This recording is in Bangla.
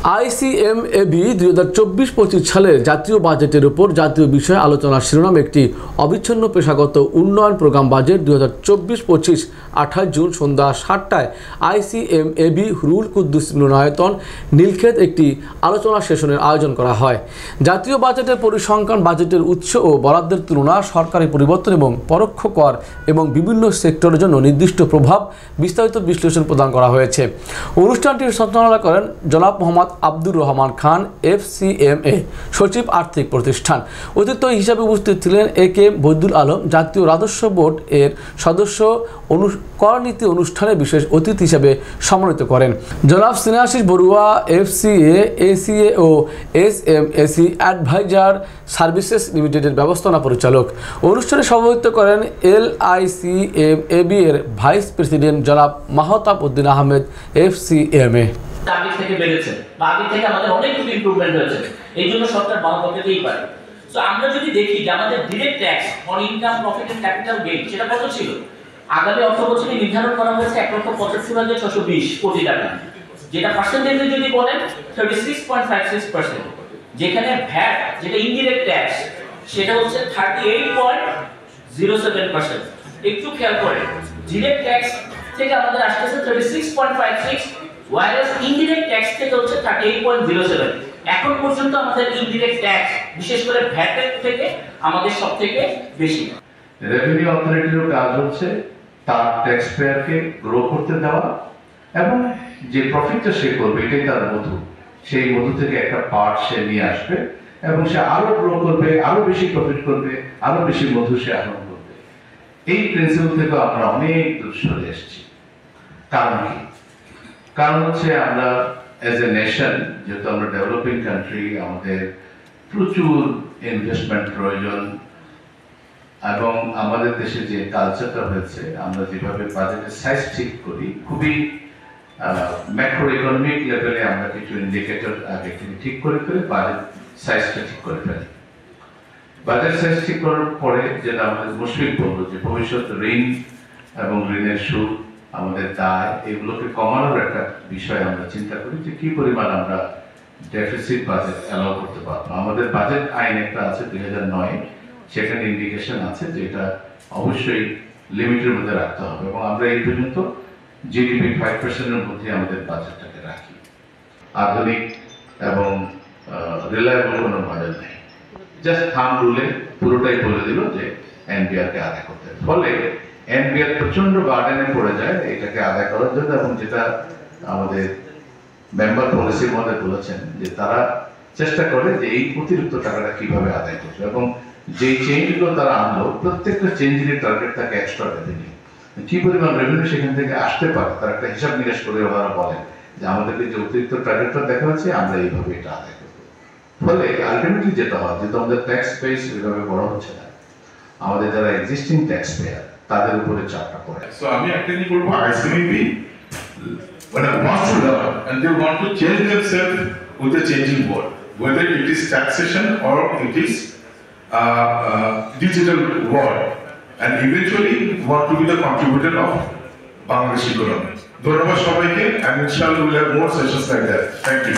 ICMAB 2024-25 সালের জাতীয় বাজেটের উপর জাতীয় বিষয়ে আলোচনার শিরোনাম একটি অবিচ্ছিন্ন পেশাগত উন্নয়ন প্রোগ্রাম বাজেট 2024-25 28 জুন সন্ধ্যা 7টায় ICMAB রুল কুদ্দুস মিলনায়তন নীলক্ষেত একটি আলোচনা সেশনের আয়োজন করা হয়। জাতীয় বাজেটের পরিসংখ্যান, বাজেটের উৎস ও বরাদ্দের তুলনা, সরকারি পরিবর্তন এবং পরোক্ষ কর এবং বিভিন্ন সেক্টরের জন্য নির্দিষ্ট প্রভাব বিস্তারিত বিশ্লেষণ প্রদান করা হয়েছে। অনুষ্ঠানটির সঞ্চালনা করেন জনাব মোহাম্মদ আব্দুর রহমান খান, FCMA সচিব, আর্থিক প্রতিষ্ঠান। অতিথি হিসাবে উপস্থিত ছিলেন AK বৈদুল আলম, জাতীয় রাজস্ব বোর্ড এর সদস্য। করনীতি অনুষ্ঠানে বিশেষ অতিথি হিসাবে সম্মানিত করেন জনাব স্নেহাশিস বড়ুয়া, FCA, ACA ও SMAC অ্যাডভাইজার সার্ভিসেস লিমিটেডের ব্যবস্থাপনা পরিচালক। অনুষ্ঠানে সভাপতিত্ব করেন LICMAB এর ভাইস প্রেসিডেন্ট জনাব মাহতাব উদ্দিন আহমেদ, FCMA। আগে থেকে বেড়েছে বা আগে থেকে আমাদের অনেক ইমপ্রুভমেন্ট হয়েছে, এই জন্য সরকার ভালো করতেই পারে। তো আমরা যদি দেখি যে আমাদের direct tax on income, profit and capital gain সেটা কত ছিল, আগামী অর্থ বছরে নির্ধারণ করা হয়েছে 1,75,620 কোটি টাকা, যেটা পার্সেন্টেজে যদি বলেন 36.56%, যেখানে ভ্যাট যেটা ইনডিরেক্ট ট্যাক্স সেটা হচ্ছে 38.07%। একটু খেয়াল করেন, ডিরেক্ট ট্যাক্স থেকে আমাদের আসতেছে 36.56, ওয়াইরাস ইনডিরেক্ট ট্যাক্স থেকে হচ্ছে 38.07। এখন পর্যন্ত আমাদের ইনডিরেক্ট ট্যাক্স বিশেষ করে ভ্যাট থেকে আমাদের সবথেকে বেশি। রেভিনিউ অথরিটির কাজ হচ্ছে তার ট্যাক্স পেয়ারকে গ্রো করতে দেওয়া এবং যে প্রফিটটা সে করবে এটাই তার মধু, সেই মধু থেকে একটা পার্ট সে নিয়ে আসবে এবং সে আরো গ্রো করবে, আরো বেশি প্রফিট করবে, আরো বেশি মধু সে আহরণ করবে। এই প্রিন্সিপাল থেকে আমরা অনেক দূর সরে এসেছি। কারণ কি? কারণ হচ্ছে আমরা এজ এ নেশন, যেহেতু আমরা ডেভেলপিং কান্ট্রি, আমাদের প্রচুর ইনভেস্টমেন্ট প্রয়োজন এবং আমাদের দেশে যে কালচারটা হয়েছে, আমরা যেভাবে বাজেটের সাইজ ঠিক করি খুবই ম্যাক্রো ইকোনমিক লেভেলে আমরা কিছু ইন্ডিকেটর আগে থেকে ঠিক করে ফেলে বাজেট সাইজটা ঠিক করে ফেলি। বাজেট সাইজ ঠিক করার পরে যেটা আমাদের মুশফিক বলল যে ভবিষ্যৎ ঋণ এবং ঋণের সুদ, আমাদের দায়, এগুলোকে কমানোর একটা বিষয় আমরা চিন্তা করি যে কি পরিমাণ আমরা ডেফিসিট বাজেট অ্যালাউ করতে পারবো। আমাদের বাজেট আইন একটা আছে 2009, সেখানে ইন্ডিকেশন আছে যে এটা অবশ্যই লিমিটের মধ্যে রাখতে হবে এবং আমরা এই পর্যন্ত GDP 5%-এর মধ্যে আমাদের বাজেটটাকে রাখি। আধুনিক এবং রিলায়েবল কোনো মডেল নেই, জাস্ট থাম রুলে পুরোটাই বলে দিল যে NBR কে আদায় করতে। ফলে NBR প্রচন্ড বার্ডেনে পড়ে যায় এটাকে আদায় করার জন্য, এবং যেটা আমাদের মেম্বার পলিসির মধ্যে বলেছেন যে তারা চেষ্টা করে যে এই অতিরিক্ত টাকাটা কিভাবে আদায় করবে এবং যে চেঞ্জগুলো তারা আনলো প্রত্যেকটা চেঞ্জের টার্গেট থাকে এক্সট্রা রেভিনিউ, কি পরিমাণ রেভিনিউ সেখান থেকে আসতে পারে তার একটা হিসাব নিকাশ করে ওনারা বলেন যে আমাদেরকে যে অতিরিক্ত টার্গেটটা দেখা হচ্ছে আমরা এইভাবে এটা আদায় করবো। ফলে আলটিমেটলি যেটা হয়, যেহেতু আমাদের ট্যাক্স বেস ওইভাবে বড় হচ্ছে না, আমাদের যারা এক্সিস্টিং ট্যাক্স পেয়ার তাদের উপরে চাপটা পড়ে। সো আমি একটা জিনিস বলবো, ICMAB when it wants to develop and they want to change themselves with the changing world, whether it is taxation or it is digital world, and eventually want to be the contributor of Bangladesh economy. ধন্যবাদ সবাইকে, and inshallah we will have more sessions like that. Thank you.